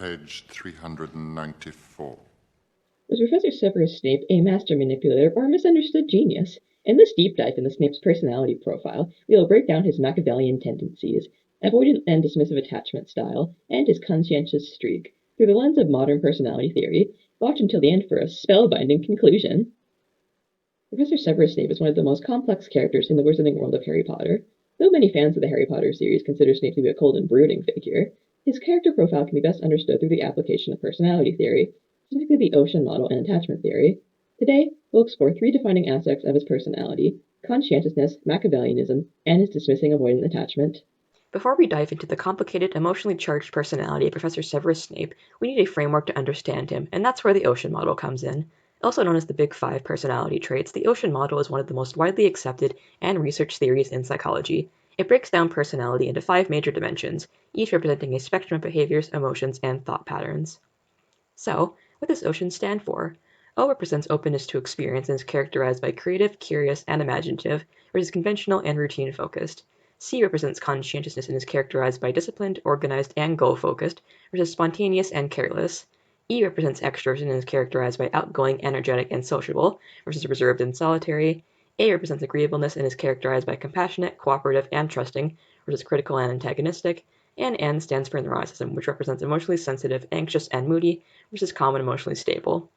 page 394. Was Professor Severus Snape a master manipulator or a misunderstood genius? In this deep dive into Snape's personality profile, we will break down his Machiavellian tendencies, avoidant and dismissive attachment style, and his conscientious streak. Through the lens of modern personality theory, watch until the end for a spellbinding conclusion. Professor Severus Snape is one of the most complex characters in the wizarding world of Harry Potter. Though many fans of the Harry Potter series consider Snape to be a cold and brooding figure, his character profile can be best understood through the application of personality theory, specifically the ocean model and attachment theory. Today, we'll explore three defining aspects of his personality: conscientiousness, Machiavellianism, and his dismissing avoidant attachment. Before we dive into the complicated, emotionally charged personality of Professor Severus Snape, we need a framework to understand him, and that's where the ocean model comes in. Also known as the Big Five personality traits, the ocean model is one of the most widely accepted and researched theories in psychology. It breaks down personality into five major dimensions, each representing a spectrum of behaviors, emotions, and thought patterns. So, what does ocean stand for? O represents openness to experience and is characterized by creative, curious, and imaginative, versus conventional and routine focused. C represents conscientiousness and is characterized by disciplined, organized, and goal-focused, versus spontaneous and careless. E represents extroversion and is characterized by outgoing, energetic, and sociable, versus reserved and solitary. A represents agreeableness and is characterized by compassionate, cooperative, and trusting, versus critical and antagonistic. And N stands for neuroticism, which represents emotionally sensitive, anxious, and moody, versus calm and emotionally stable.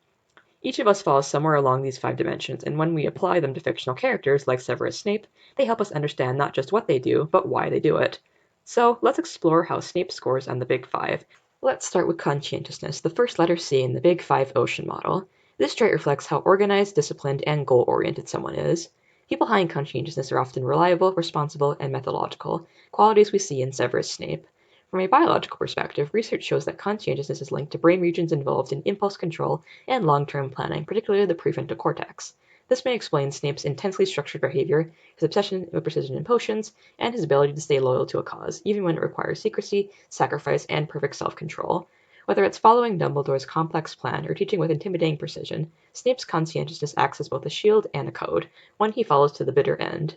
Each of us falls somewhere along these five dimensions, and when we apply them to fictional characters like Severus Snape, they help us understand not just what they do, but why they do it. So let's explore how Snape scores on the Big Five. Let's start with conscientiousness, the first letter C in the Big Five ocean model. This trait reflects how organized, disciplined, and goal-oriented someone is. People high in conscientiousness are often reliable, responsible, and methodological, qualities we see in Severus Snape. From a biological perspective, research shows that conscientiousness is linked to brain regions involved in impulse control and long-term planning, particularly the prefrontal cortex. This may explain Snape's intensely structured behavior, his obsession with precision in potions, and his ability to stay loyal to a cause, even when it requires secrecy, sacrifice, and perfect self-control. Whether it's following Dumbledore's complex plan or teaching with intimidating precision, Snape's conscientiousness acts as both a shield and a code, one he follows to the bitter end.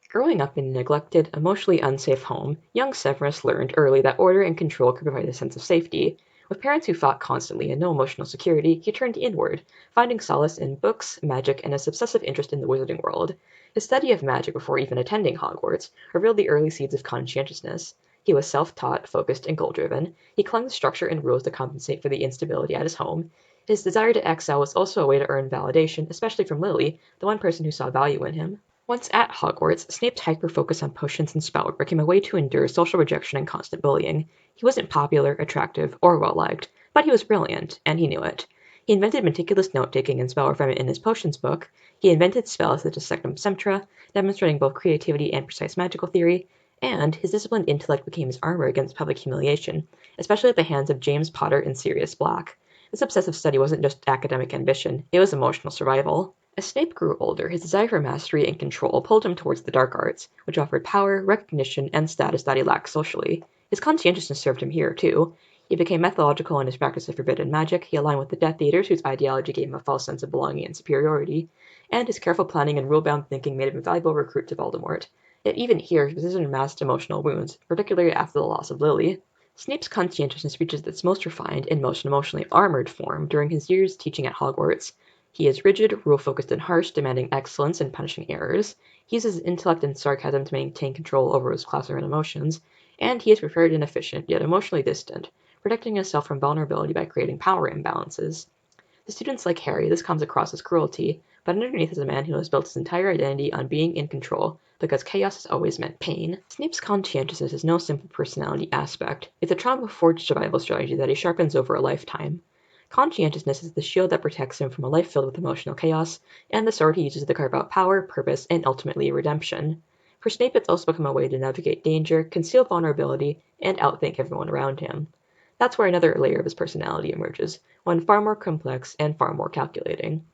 Growing up in a neglected, emotionally unsafe home, young Severus learned early that order and control could provide a sense of safety. With parents who fought constantly and no emotional security, he turned inward, finding solace in books, magic, and his obsessive interest in the wizarding world. His study of magic before even attending Hogwarts revealed the early seeds of conscientiousness. He was self-taught, focused, and goal-driven. He clung to structure and rules to compensate for the instability at his home. His desire to excel was also a way to earn validation, especially from Lily, the one person who saw value in him. Once at Hogwarts, Snape's hyper-focus on potions and spellwork became a way to endure social rejection and constant bullying. He wasn't popular, attractive, or well-liked, but he was brilliant, and he knew it. He invented meticulous note-taking and spell refinement in his potions book. He invented spells such as Sectum Sempra, demonstrating both creativity and precise magical theory, and his disciplined intellect became his armor against public humiliation, especially at the hands of James Potter and Sirius Black. This obsessive study wasn't just academic ambition, it was emotional survival. As Snape grew older, his desire for mastery and control pulled him towards the dark arts, which offered power, recognition, and status that he lacked socially. His conscientiousness served him here, too. He became methodological in his practice of forbidden magic, he aligned with the Death Eaters, whose ideology gave him a false sense of belonging and superiority, and his careful planning and rule-bound thinking made him a valuable recruit to Voldemort. Yet even here, his decision amassed emotional wounds, particularly after the loss of Lily. Snape's conscientiousness reaches its most refined and most emotionally armored form during his years teaching at Hogwarts. He is rigid, rule-focused, and harsh, demanding excellence and punishing errors. He uses intellect and sarcasm to maintain control over his classroom and emotions, and he is prepared and efficient, yet emotionally distant, protecting himself from vulnerability by creating power imbalances. To students like Harry, this comes across as cruelty, but underneath is a man who has built his entire identity on being in control, because chaos has always meant pain. Snape's conscientiousness is no simple personality aspect. It's a trauma-forged survival strategy that he sharpens over a lifetime. Conscientiousness is the shield that protects him from a life filled with emotional chaos, and the sword he uses to carve out power, purpose, and ultimately redemption. For Snape, it's also become a way to navigate danger, conceal vulnerability, and outthink everyone around him. That's where another layer of his personality emerges, one far more complex and far more calculating.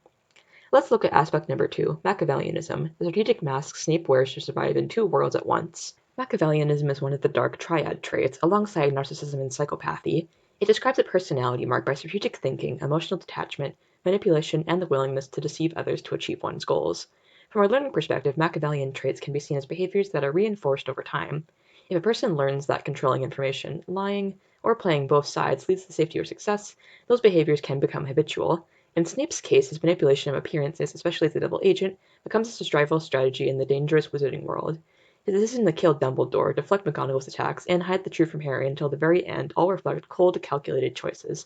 Let's look at aspect number 2, Machiavellianism, the strategic mask Snape wears to survive in two worlds at once. Machiavellianism is one of the dark triad traits, alongside narcissism and psychopathy. It describes a personality marked by strategic thinking, emotional detachment, manipulation, and the willingness to deceive others to achieve one's goals. From a learning perspective, Machiavellian traits can be seen as behaviors that are reinforced over time. If a person learns that controlling information, lying, or playing both sides leads to safety or success, those behaviors can become habitual. In Snape's case, his manipulation of appearances, especially as a double agent, becomes a survival strategy in the dangerous wizarding world. His decision to kill Dumbledore, deflect McGonagall's attacks, and hide the truth from Harry until the very end all reflect cold, calculated choices.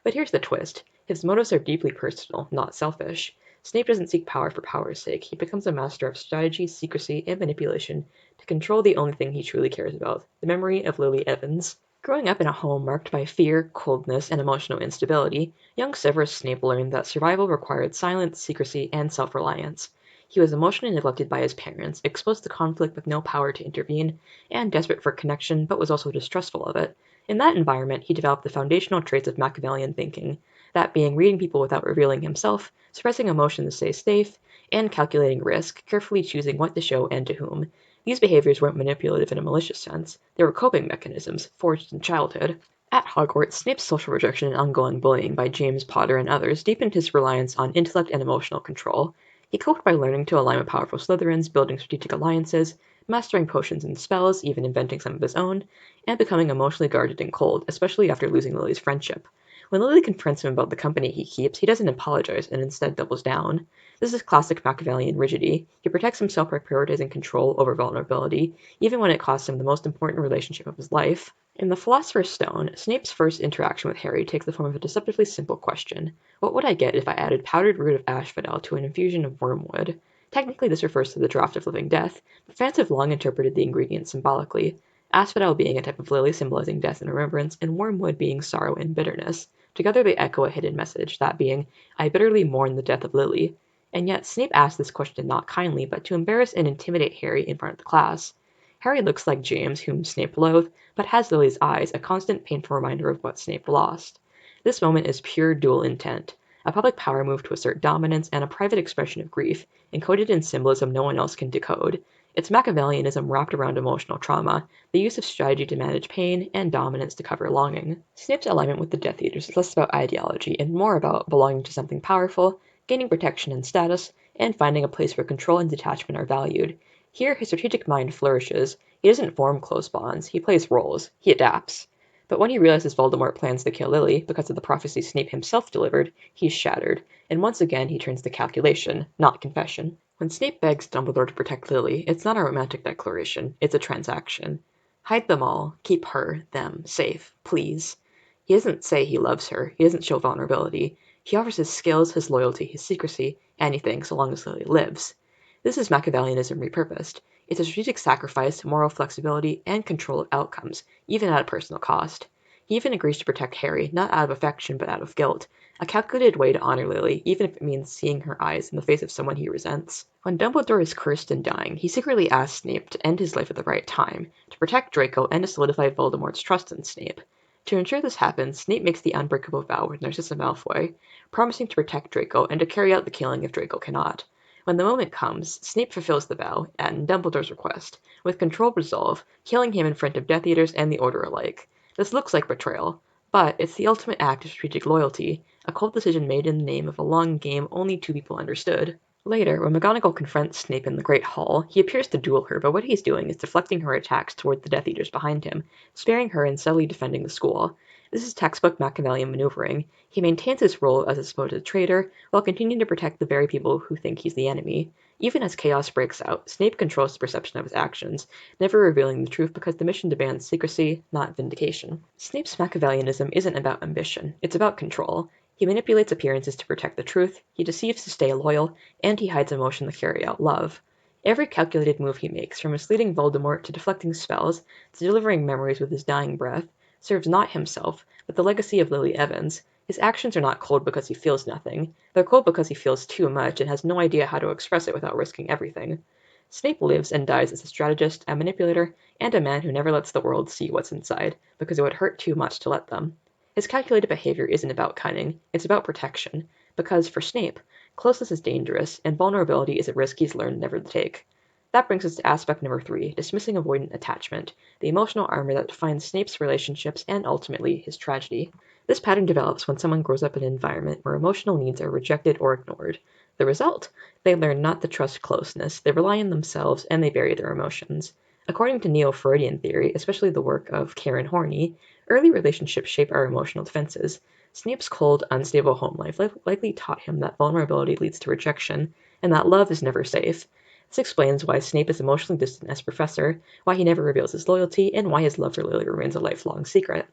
But here's the twist. His motives are deeply personal, not selfish. Snape doesn't seek power for power's sake. He becomes a master of strategy, secrecy, and manipulation to control the only thing he truly cares about, the memory of Lily Evans. Growing up in a home marked by fear, coldness, and emotional instability, young Severus Snape learned that survival required silence, secrecy, and self-reliance. He was emotionally neglected by his parents, exposed to conflict with no power to intervene, and desperate for connection but was also distrustful of it. In that environment, he developed the foundational traits of Machiavellian thinking, that being reading people without revealing himself, suppressing emotion to stay safe, and calculating risk, carefully choosing what to show and to whom. These behaviors weren't manipulative in a malicious sense, they were coping mechanisms forged in childhood. At Hogwarts, Snape's social rejection and ongoing bullying by James, Potter, and others deepened his reliance on intellect and emotional control. He coped by learning to align with powerful Slytherins, building strategic alliances, mastering potions and spells, even inventing some of his own, and becoming emotionally guarded and cold, especially after losing Lily's friendship. When Lily confronts him about the company he keeps, he doesn't apologize and instead doubles down. This is classic Machiavellian rigidity. He protects himself by prioritizing control over vulnerability, even when it costs him the most important relationship of his life. In The Philosopher's Stone, Snape's first interaction with Harry takes the form of a deceptively simple question. What would I get if I added powdered root of asphodel to an infusion of wormwood? Technically this refers to the draught of living death, but fans have long interpreted the ingredient symbolically, asphodel being a type of lily symbolizing death and remembrance, and wormwood being sorrow and bitterness. Together they echo a hidden message, that being, I bitterly mourn the death of Lily. And yet Snape asks this question not kindly, but to embarrass and intimidate Harry in front of the class. Harry looks like James, whom Snape loathed, but has Lily's eyes, a constant painful reminder of what Snape lost. This moment is pure dual intent, a public power move to assert dominance and a private expression of grief, encoded in symbolism no one else can decode. It's Machiavellianism wrapped around emotional trauma, the use of strategy to manage pain, and dominance to cover longing. Snape's alignment with the Death Eaters is less about ideology and more about belonging to something powerful, gaining protection and status, and finding a place where control and detachment are valued. Here, his strategic mind flourishes. He doesn't form close bonds, he plays roles, he adapts. But when he realizes Voldemort plans to kill Lily because of the prophecy Snape himself delivered, he's shattered, and once again he turns to calculation, not confession. When Snape begs Dumbledore to protect Lily, it's not a romantic declaration, it's a transaction. Hide them all, keep her, them, safe, please. He doesn't say he loves her, he doesn't show vulnerability. He offers his skills, his loyalty, his secrecy, anything so long as Lily lives. This is Machiavellianism repurposed. It's a strategic sacrifice, moral flexibility, and control of outcomes, even at a personal cost. He even agrees to protect Harry, not out of affection but out of guilt, a calculated way to honor Lily, even if it means seeing her eyes in the face of someone he resents. When Dumbledore is cursed and dying, he secretly asks Snape to end his life at the right time, to protect Draco and to solidify Voldemort's trust in Snape. To ensure this happens, Snape makes the unbreakable vow with Narcissa Malfoy, promising to protect Draco and to carry out the killing if Draco cannot. When the moment comes, Snape fulfills the vow, at Dumbledore's request, with controlled resolve, killing him in front of Death Eaters and the Order alike. This looks like betrayal, but it's the ultimate act of strategic loyalty, a cold decision made in the name of a long game only two people understood. Later, when McGonagall confronts Snape in the Great Hall, he appears to duel her, but what he's doing is deflecting her attacks toward the Death Eaters behind him, sparing her and subtly defending the school. This is textbook Machiavellian maneuvering. He maintains his role as a supposed traitor, while continuing to protect the very people who think he's the enemy. Even as chaos breaks out, Snape controls the perception of his actions, never revealing the truth because the mission demands secrecy, not vindication. Snape's Machiavellianism isn't about ambition, it's about control. He manipulates appearances to protect the truth, he deceives to stay loyal, and he hides emotion to carry out love. Every calculated move he makes, from misleading Voldemort to deflecting spells to delivering memories with his dying breath, serves not himself, but the legacy of Lily Evans. His actions are not cold because he feels nothing. They're cold because he feels too much and has no idea how to express it without risking everything. Snape lives and dies as a strategist, a manipulator, and a man who never lets the world see what's inside, because it would hurt too much to let them. His calculated behavior isn't about cunning, it's about protection, because, for Snape, closeness is dangerous, and vulnerability is a risk he's learned never to take. That brings us to aspect number 3, dismissing avoidant attachment, the emotional armor that defines Snape's relationships and ultimately his tragedy. This pattern develops when someone grows up in an environment where emotional needs are rejected or ignored. The result? They learn not to trust closeness, they rely on themselves, and they bury their emotions. According to Neo-Freudian theory, especially the work of Karen Horney, Early relationships shape our emotional defenses. Snape's cold, unstable home life likely taught him that vulnerability leads to rejection, and that love is never safe. This explains why Snape is emotionally distant as professor, why he never reveals his loyalty, and why his love for Lily remains a lifelong secret.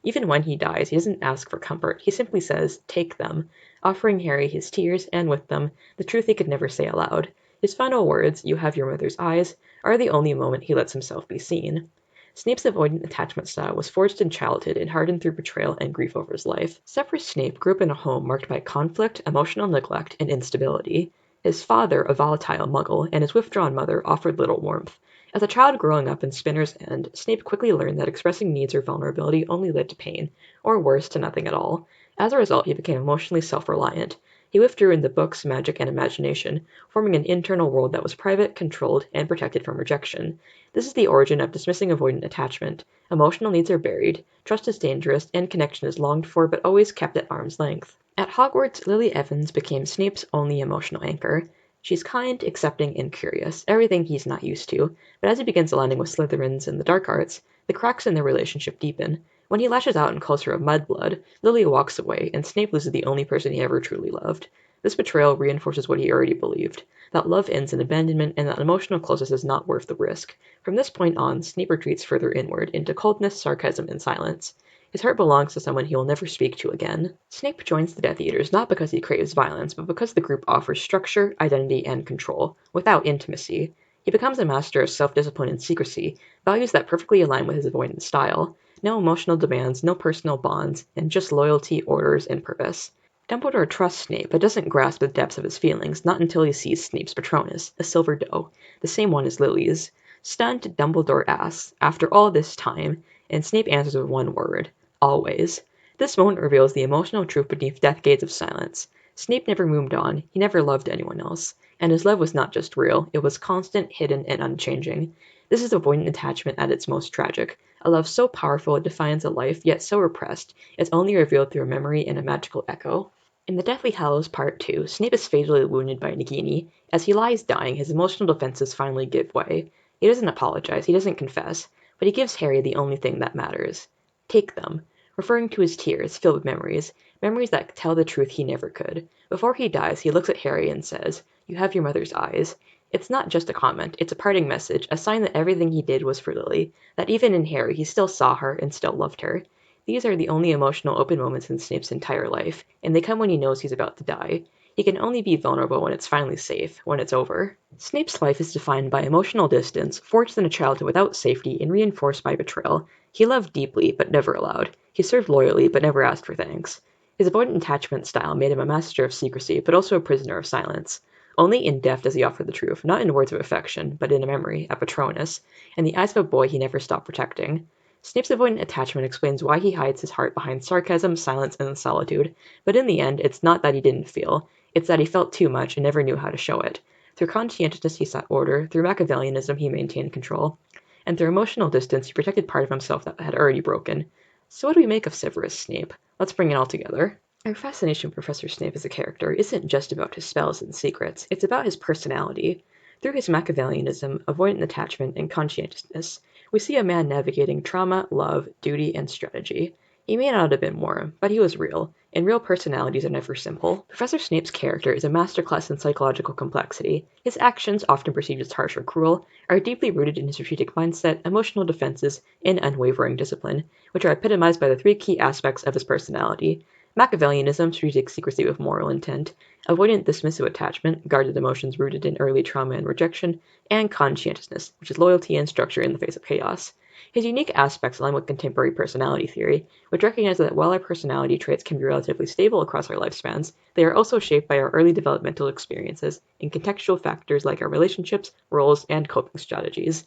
Even when he dies, he doesn't ask for comfort. He simply says, "Take them," offering Harry his tears, and with them, the truth he could never say aloud. His final words, "You have your mother's eyes," are the only moment he lets himself be seen. Snape's avoidant attachment style was forged in childhood and hardened through betrayal and grief over his life. Severus Snape grew up in a home marked by conflict, emotional neglect, and instability. His father, a volatile muggle, and his withdrawn mother offered little warmth. As a child growing up in Spinner's End, Snape quickly learned that expressing needs or vulnerability only led to pain, or worse, to nothing at all. As a result, he became emotionally self-reliant. He withdrew into books, magic, and imagination, forming an internal world that was private, controlled, and protected from rejection. This is the origin of dismissing avoidant attachment. Emotional needs are buried, trust is dangerous, and connection is longed for but always kept at arm's length. At Hogwarts, Lily Evans became Snape's only emotional anchor. She's kind, accepting, and curious, everything he's not used to, but as he begins aligning with Slytherins and the dark arts, the cracks in their relationship deepen. When he lashes out and calls her a mudblood, Lily walks away, and Snape loses the only person he ever truly loved. This betrayal reinforces what he already believed, that love ends in abandonment and that emotional closeness is not worth the risk. From this point on, Snape retreats further inward, into coldness, sarcasm, and silence. His heart belongs to someone he will never speak to again. Snape joins the Death Eaters not because he craves violence, but because the group offers structure, identity, and control, without intimacy. He becomes a master of self-discipline and secrecy, values that perfectly align with his avoidant style. No emotional demands, no personal bonds, and just loyalty, orders, and purpose. Dumbledore trusts Snape, but doesn't grasp the depths of his feelings, not until he sees Snape's Patronus, a silver doe, the same one as Lily's. Stunned, Dumbledore asks, "After all this time?" And Snape answers with one word, "Always." This moment reveals the emotional truth beneath decades of silence. Snape never moved on, he never loved anyone else, and his love was not just real, it was constant, hidden, and unchanging. This is avoidant attachment at its most tragic, a love so powerful it defines a life, yet so repressed, it's only revealed through a memory and a magical echo. In the Deathly Hallows Part 2, Snape is fatally wounded by Nagini. As he lies dying, his emotional defenses finally give way. He doesn't apologize, he doesn't confess, but he gives Harry the only thing that matters. "Take them," referring to his tears, filled with memories, memories that tell the truth he never could. Before he dies, he looks at Harry and says, "You have your mother's eyes." It's not just a comment, it's a parting message, a sign that everything he did was for Lily, that even in Harry he still saw her and still loved her. These are the only emotional open moments in Snape's entire life, and they come when he knows he's about to die. He can only be vulnerable when it's finally safe, when it's over. Snape's life is defined by emotional distance, forged in a childhood without safety and reinforced by betrayal. He loved deeply, but never allowed. He served loyally, but never asked for thanks. His avoidant attachment style made him a master of secrecy, but also a prisoner of silence. Only in death does he offer the truth, not in words of affection, but in a memory, a Patronus, and the eyes of a boy he never stopped protecting. Snape's avoidant attachment explains why he hides his heart behind sarcasm, silence, and solitude, but in the end, it's not that he didn't feel, it's that he felt too much and never knew how to show it. Through conscientiousness he sought order, through Machiavellianism he maintained control, and through emotional distance he protected part of himself that had already broken. So what do we make of Severus Snape? Let's bring it all together. Our fascination with Professor Snape as a character isn't just about his spells and secrets, it's about his personality. Through his Machiavellianism, avoidant attachment, and conscientiousness, we see a man navigating trauma, love, duty, and strategy. He may not have been warm, but he was real, and real personalities are never simple. Professor Snape's character is a masterclass in psychological complexity. His actions, often perceived as harsh or cruel, are deeply rooted in his strategic mindset, emotional defenses, and unwavering discipline, which are epitomized by the three key aspects of his personality: Machiavellianism, strategic secrecy with moral intent; avoidant dismissive attachment, guarded emotions rooted in early trauma and rejection; and conscientiousness, which is loyalty and structure in the face of chaos. His unique aspects align with contemporary personality theory, which recognizes that while our personality traits can be relatively stable across our lifespans, they are also shaped by our early developmental experiences and contextual factors like our relationships, roles, and coping strategies.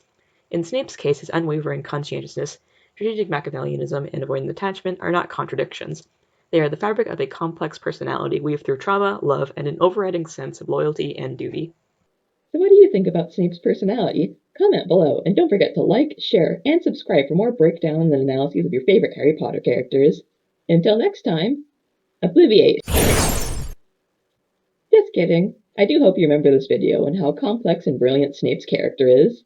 In Snape's case, his unwavering conscientiousness, strategic Machiavellianism, and avoidant attachment are not contradictions. They are the fabric of a complex personality weaved through trauma, love, and an overriding sense of loyalty and duty. So what do you think about Snape's personality? Comment below, and don't forget to like, share, and subscribe for more breakdowns and analyses of your favorite Harry Potter characters. Until next time, obliviate! Just kidding. I do hope you remember this video and how complex and brilliant Snape's character is.